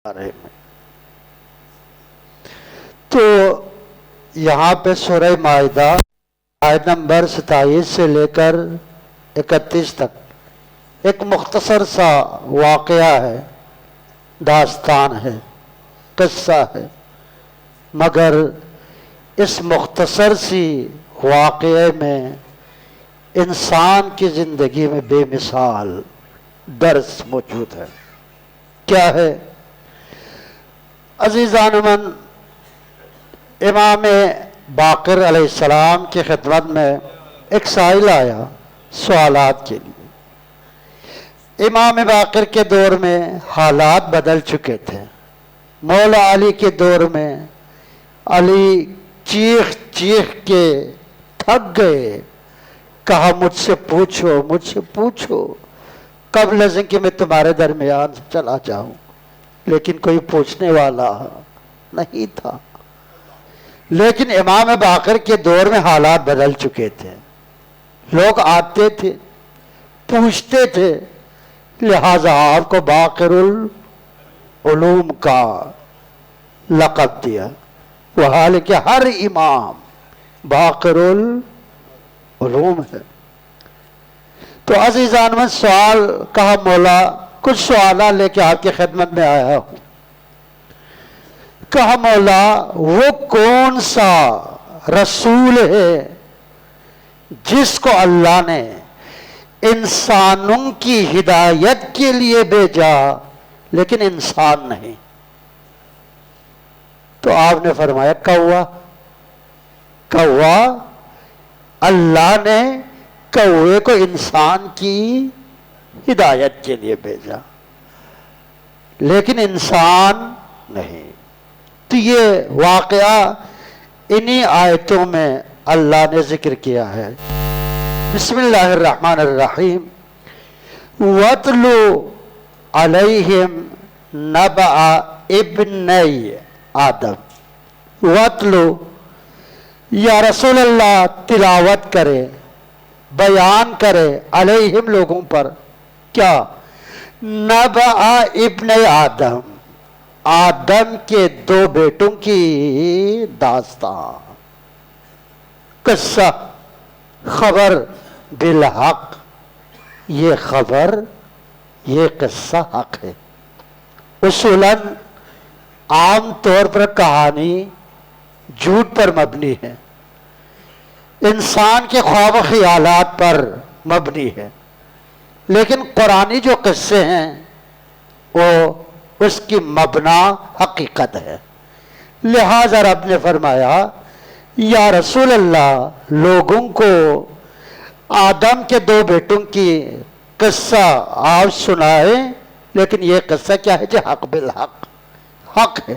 بارے میں تو یہاں پہ سورہ مائدہ آیت نمبر 27 سے لے کر 31 تک ایک مختصر سا واقعہ ہے، داستان ہے، قصہ ہے، مگر اس مختصر سی واقعے میں انسان کی زندگی میں بے مثال درس موجود ہے۔ کیا ہے؟ عزیزان من، امام باقر علیہ السلام کی خدمت میں ایک سائل آیا سوالات کے لیے۔ امام باقر کے دور میں حالات بدل چکے تھے۔ مولا علی کے دور میں علی چیخ چیخ کے تھک گئے، کہا مجھ سے پوچھو، مجھ سے پوچھو، قبل از کہ میں تمہارے درمیان سے چلا جاؤں، لیکن کوئی پوچھنے والا نہیں تھا۔ لیکن امام باقر کے دور میں حالات بدل چکے تھے، لوگ آتے تھے، پوچھتے تھے، لہذا آپ کو باقر العلوم کا لقب دیا، وہ حالانکہ ہر امام باقر العلوم ہے۔ تو عزیزان من، سوال کہا مولا کچھ سوالات لے کے آپ کی خدمت میں آیا ہوں۔ کہا مولا وہ کون سا رسول ہے جس کو اللہ نے انسانوں کی ہدایت کے لیے بھیجا لیکن انسان نہیں؟ تو آپ نے فرمایا کوا، اللہ نے کوے کو انسان کی ہدایت کے لیے بھیجا لیکن انسان نہیں۔ تو یہ واقعہ انہی آیتوں میں اللہ نے ذکر کیا ہے۔ بسم اللہ الرحمن الرحیم۔ وَاتْلُ عَلَيْهِمْ نَبَأَ ابْنَيْ آدم۔ وَاتْلُ، یا رسول اللہ تلاوت کرے، بیان کرے، علیہم لوگوں پر، کیا؟ نبأ ابن آدم، آدم کے دو بیٹوں کی داستان، قصہ، خبر بالحق۔ یہ خبر، یہ قصہ حق ہے۔ اصولاً عام طور پر کہانی جھوٹ پر مبنی ہے، انسان کے خواب و خیالات پر مبنی ہے، لیکن قرآنی جو قصے ہیں وہ اس کی مبنا حقیقت ہے۔ لہذا رب نے فرمایا یا رسول اللہ لوگوں کو آدم کے دو بیٹوں کی قصہ آپ سنائے، لیکن یہ قصہ کیا ہے؟ جو حق بالحق، حق ہے،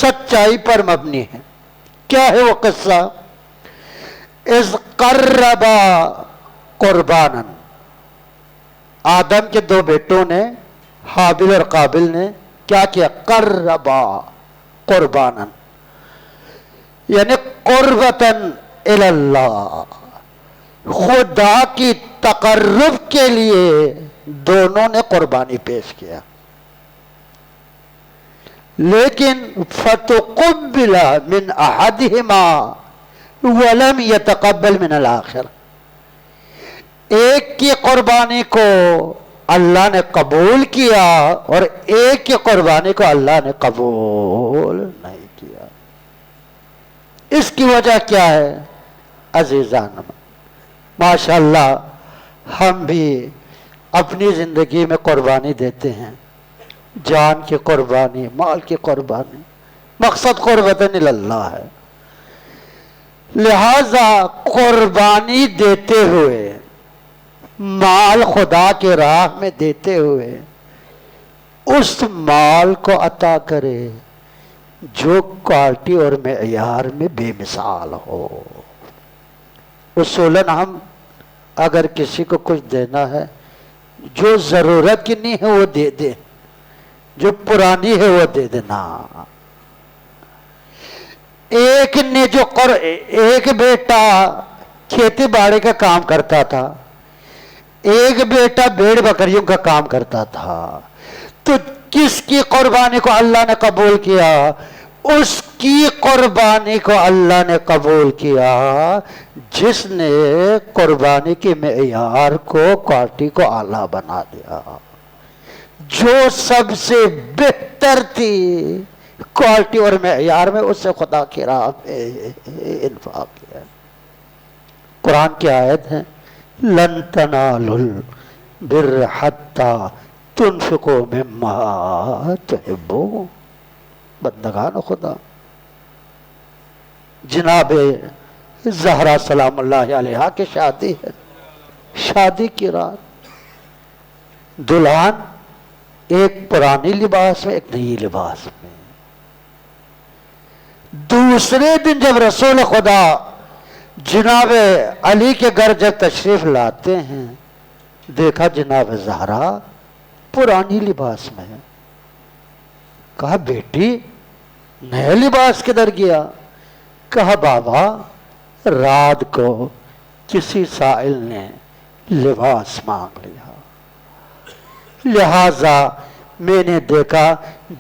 سچائی پر مبنی ہے۔ کیا ہے وہ قصہ؟ اذ قربا قربانا، آدم کے دو بیٹوں نے، حابل اور قابل نے کیا کیا؟ قربا قربانا، یعنی قربتاً الی اللہ، خدا کی تقرب کے لیے دونوں نے قربانی پیش کیا، لیکن فتقبل من احدہما ولم یتقبل من الآخر، ایک کی قربانی کو اللہ نے قبول کیا اور ایک کی قربانی کو اللہ نے قبول نہیں کیا۔ اس کی وجہ کیا ہے؟ عزیزان ماشاءاللہ ہم بھی اپنی زندگی میں قربانی دیتے ہیں، جان کی قربانی، مال کی قربانی، مقصد قربتاً الی اللہ ہے۔ لہذا قربانی دیتے ہوئے، مال خدا کے راہ میں دیتے ہوئے، اس مال کو عطا کرے جو کوالٹی اور معیار میں بے مثال ہو۔ اصولاً ہم اگر کسی کو کچھ دینا ہے، جو ضرورت کی نہیں ہے وہ دے دے، جو پرانی ہے وہ دے دینا۔ ایک نے ایک بیٹا کھیتی باڑی کا کام کرتا تھا، ایک بیٹا بھیڑ بکریوں کا کام کرتا تھا، تو کس کی قربانی کو اللہ نے قبول کیا؟ اس کی قربانی کو اللہ نے قبول کیا جس نے قربانی کے معیار کو، کوالٹی کو اعلیٰ بنا دیا، جو سب سے بہتر تھی کوالٹی اور معیار میں، اس سے خدا کی راہ میں انفاق کیا۔ قرآن کی آیت ہے لن تنالوا البر حتی تنفقوا مما تحبون۔ بندگان خدا، جناب زہرا سلام اللہ علیہا کی شادی ہے، شادی کی رات دلہن ایک پرانی لباس میں، ایک نئی لباس میں۔ دوسرے دن جب رسول خدا جناب علی کے گھر جب تشریف لاتے ہیں، دیکھا جناب زہرا پرانی لباس میں ہے۔ کہا بیٹی نیا لباس کدھر گیا؟ کہا بابا رات کو کسی سائل نے لباس مانگ لیا، لہذا میں نے دیکھا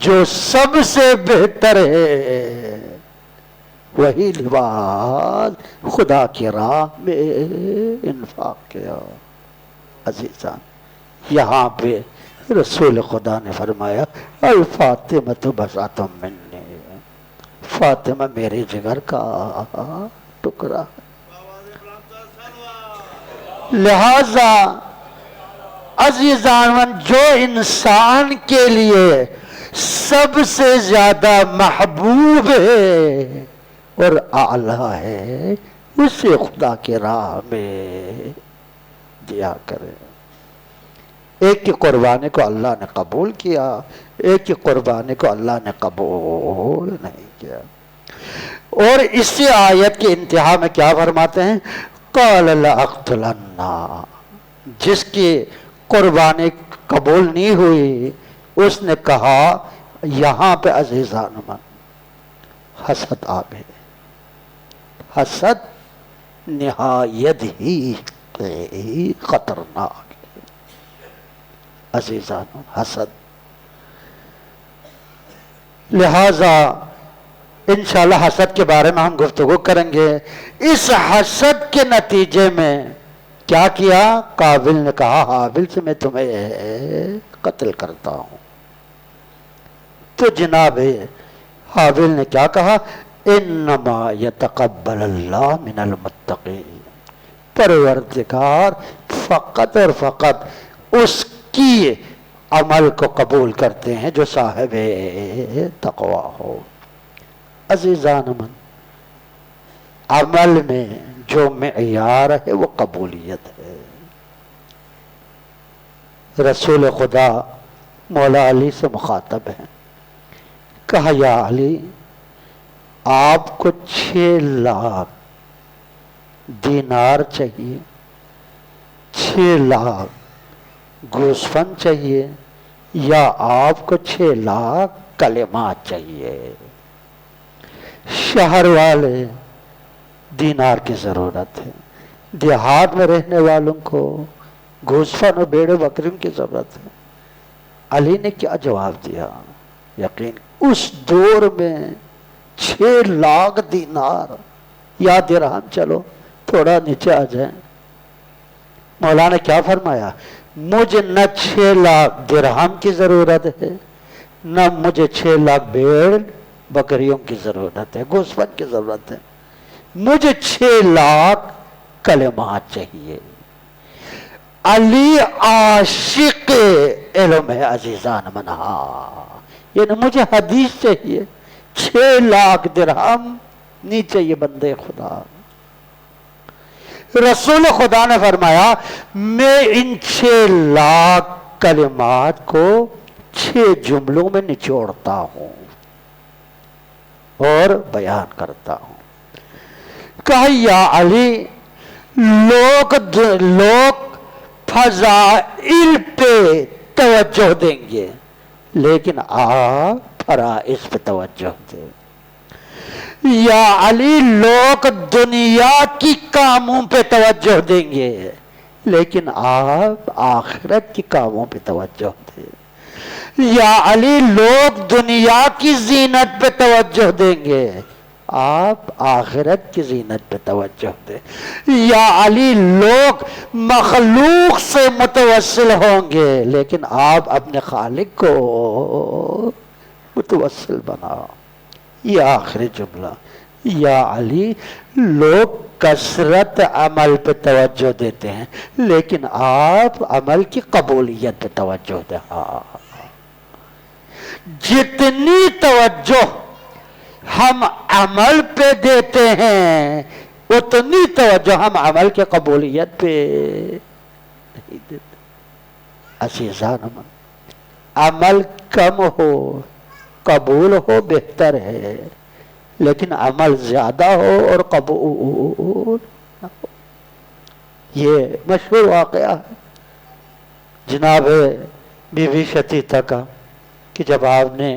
جو سب سے بہتر ہے وہی لباس خدا کی راہ میں انفاق کیا۔ عزیزان، یہاں پہ رسول خدا نے فرمایا الفاطمہ بضعۃ منی، فاطمہ میرے جگر کا ٹکڑا۔ لہذا عزیزان، جو انسان کے لیے سب سے زیادہ محبوب ہے اور اعلیٰ ہے، اسے خدا کی راہ میں دیا کرے۔ ایک کی قربانی کو اللہ نے قبول کیا، ایک کی قربانی کو اللہ نے قبول نہیں کیا۔ اور اسی آیت کی انتہا میں کیا فرماتے ہیں؟ قال لأقتلن، جس کی قربانی قبول نہیں ہوئی اس نے کہا، یہاں پہ عزیزان من حسد آ گئے۔ حسد نہایت ہی خطرناک ہے عزیزان، حسد۔ لہذا انشاءاللہ حسد کے بارے میں ہم گفتگو کریں گے۔ اس حسد کے نتیجے میں کیا کیا؟ قابل نے کہا حابل سے میں تمہیں قتل کرتا ہوں۔ تو جناب حابل نے کیا کہا؟ انما یتقبل اللہ من المتقین، پروردگار فقط اور فقط اس کی عمل کو قبول کرتے ہیں جو صاحب تقوی ہو۔ عزیزان من، عمل میں جو معیار ہے وہ قبولیت ہے۔ رسول خدا مولا علی سے مخاطب ہیں، کہا یا علی آپ کو 6 لاکھ دینار چاہیے، 6 لاکھ گوسفند چاہیے، یا آپ کو 6 لاکھ کلمات چاہیے؟ شہر والے دینار کی ضرورت ہے، دیہات میں رہنے والوں کو گوسفند اور بھیڑ بکریوں کی ضرورت ہے۔ علی نے کیا جواب دیا؟ یقین اس دور میں 6 لاکھ دینار یا درہم، چلو تھوڑا نیچے آ جائیں، مولا نے کیا فرمایا؟ مجھے نہ 6 لاکھ درہم کی ضرورت ہے، نہ مجھے 6 لاکھ بھیڑ بکریوں کی ضرورت ہے، گوسفند کی ضرورت ہے، مجھے 6 لاکھ کلمات چاہیے۔ علی عاشق علم ہے عزیزان منہا، یعنی مجھے حدیث چاہیے، 6 لاکھ درہم نہیں چاہیے بندے خدا۔ رسول خدا نے فرمایا میں ان 6 لاکھ کلمات کو 6 جملوں میں نچوڑتا ہوں اور بیان کرتا ہوں۔ کہا یا علی لوگ فضائل پہ توجہ دیں گے لیکن آپ فرائض پہ توجہ دیں۔ یا علی لوگ دنیا کی کاموں پہ توجہ دیں گے لیکن آپ آخرت کی کاموں پہ توجہ دیں۔ یا علی لوگ دنیا کی زینت پہ توجہ دیں گے، آپ آخرت کی زینت پہ توجہ دیں۔ یا علی لوگ مخلوق سے متوسل ہوں گے، لیکن آپ اپنے خالق کو متوسل بناؤ۔ یہ آخری جملہ، یا علی لوگ کثرت عمل پہ توجہ دیتے ہیں، لیکن آپ عمل کی قبولیت پہ توجہ دیں۔ جتنی توجہ ہم عمل پہ دیتے ہیں، اتنی توجہ ہم عمل کی قبولیت پہ نہیں دیتے۔ عزیزان من، عمل کم ہو قبول ہو بہتر ہے، لیکن عمل زیادہ ہو اور قبول نہ ہو۔ یہ مشہور واقعہ ہے جناب بی بی شتیتا کا، کہ جب آپ نے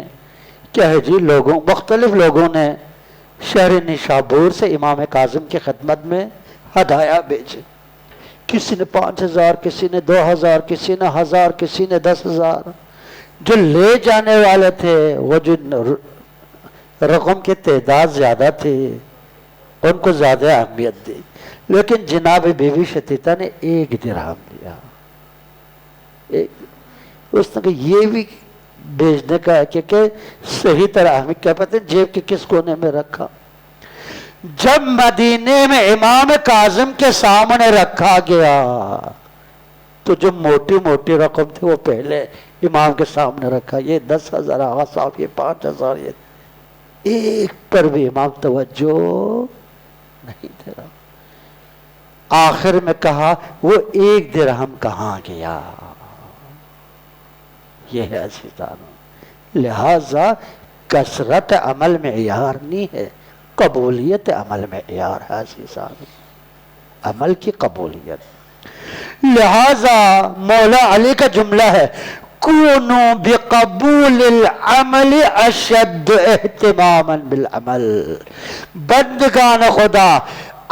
کیا ہے جی مختلف لوگوں نے شہر نشابور سے امام کاظم کی خدمت میں ہدایہ بھیجے، کسی نے 5000، کسی نے 2000، کسی نے 1000، کسی نے 10,000۔ جو لے جانے والے تھے وہ جو رقم کی تعداد زیادہ تھی ان کو زیادہ اہمیت دی، لیکن جناب بی بی شتیتا نے 1 درہم دیا۔ اس نے کہا یہ بھی بھیجنے کا ہے کہ صحیح طرح ہمیں کیا پتہ جیب کے کس کونے میں رکھا۔ جب مدینے میں امام کاظم کے سامنے رکھا گیا تو جو موٹی موٹی رقم تھی وہ پہلے امام کے سامنے رکھا، یہ 10,000 آغا صاحب، یہ 5,000، یہ ایک پر بھی امام توجہ نہیں دے رہا۔ آخر میں کہا وہ 1 درہم کہاں گیا؟ یہ ہے عزیزانو، لہذا کثرت عمل میں معیار نہیں ہے، قبولیت عمل میں معیار ہے عزیزانو، عمل کی قبولیت۔ لہذا مولا علی کا جملہ ہے، کونو بقبول العمل اشد اہتماما بالعمل، بندگان خدا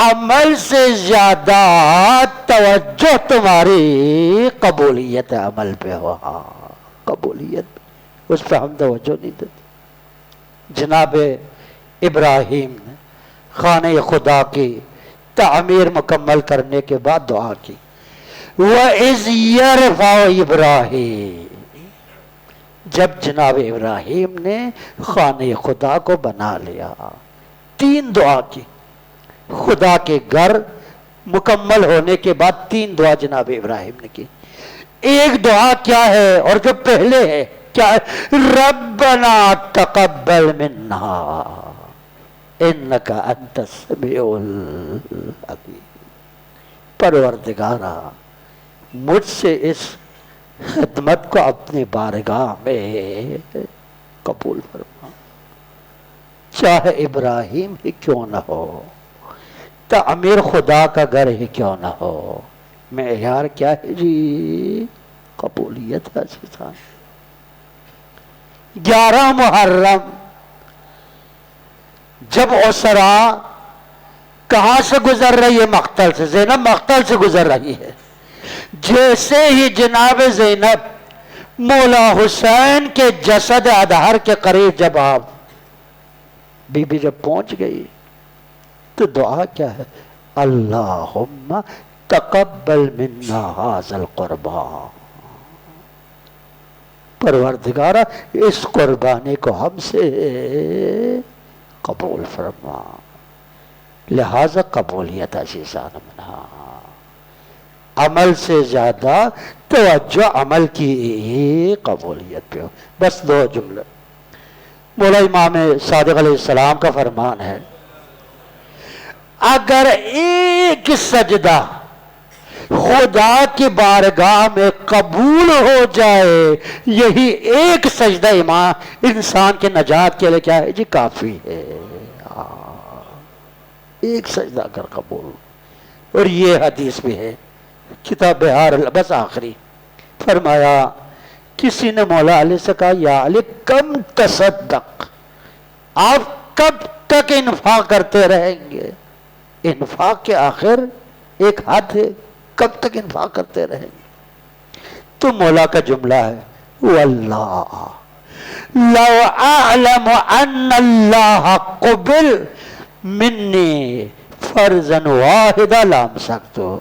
عمل سے زیادہ توجہ تمہاری قبولیت عمل پہ ہو۔ قبولیت اس پہ ہم توجہ نہیں دیتے۔ جناب ابراہیم نے خانہ خدا کی تعمیر مکمل کرنے کے بعد دعا کی، وَإِذْ يَرْفَعُ إِبْرَاهِيمُ، جب جناب ابراہیم نے خانہ خدا کو بنا لیا، 3 دعا کی۔ خدا کے گھر مکمل ہونے کے بعد 3 دعا جناب ابراہیم نے کی۔ ایک دعا کیا ہے اور جو پہلے ہے کیا ہے؟ ربنا تقبل منا انک انت السمیع العلیم، پروردگارا مجھ سے اس خدمت کو اپنی بارگاہ میں قبول فرما، چاہے ابراہیم ہی کیوں نہ ہو، تعمیر خدا کا گھر ہی کیوں نہ ہو، معیار کیا ہے جی؟ قبولیت ہے عزیزان۔ 11 محرم جب اسرا کہاں سے گزر رہی ہے؟ مقتل سے، زینب مقتل سے گزر رہی ہے۔ جیسے ہی جناب زینب مولا حسین کے جسد اطہر کے قریب جب آپ بی بی جب پہنچ گئی تو دعا کیا ہے؟ اللہم تقبل منا ھذا القربان، پروردگارا اس قربانی کو ہم سے قبول فرما۔ لہذا قبولیت عزیزان منا، عمل سے زیادہ توجہ عمل کی قبولیت پہ ہو۔ بس 2 جملے۔ مولا امام صادق علیہ السلام کا فرمان ہے، اگر ایک سجدہ خدا کی بارگاہ میں قبول ہو جائے، یہی ایک سجدہ انسان کے نجات کے لئے کیا ہے جی؟ کافی ہے۔ ایک سجدہ اگر قبول، اور یہ حدیث بھی ہے کتاب بہار، بس آخری فرمایا، کسی نے مولا علی سے کہا، یا علی کم تصدق، آپ کب تک انفاق کرتے رہیں گے؟ انفاق کے آخر ایک حد ہے، کب تک انفاق کرتے رہیں گے؟ تو مولا کا جملہ ہے، واللہ لو اعلم ان اللہ قبل منی فرضا واحدا لامسکتو،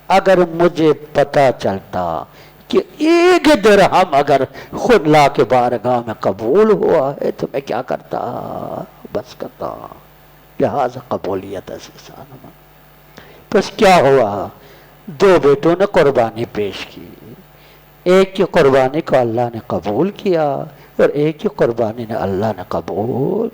اگر مجھے پتا چلتا کہ ایک درہم اگر خلا کے بارگاہ میں قبول ہوا ہے تو میں کیا کرتا، بس کرتا۔ لہذا قبولیت عزیزان، بس کیا ہوا، دو بیٹوں نے قربانی پیش کی، ایک کی قربانی کو اللہ نے قبول کیا اور ایک کی قربانی نے اللہ نے قبول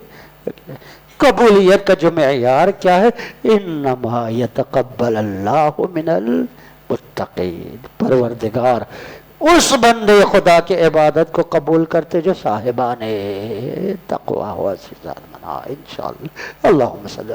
کیا۔ قبولیت کا جو معیار کیا ہے، انما یتقبل اللہ من المتقین، پروردگار اس بندے خدا کی عبادت کو قبول کرتے جو صاحبان تقوی ہوا، انشاءاللہ۔ اللہم صلی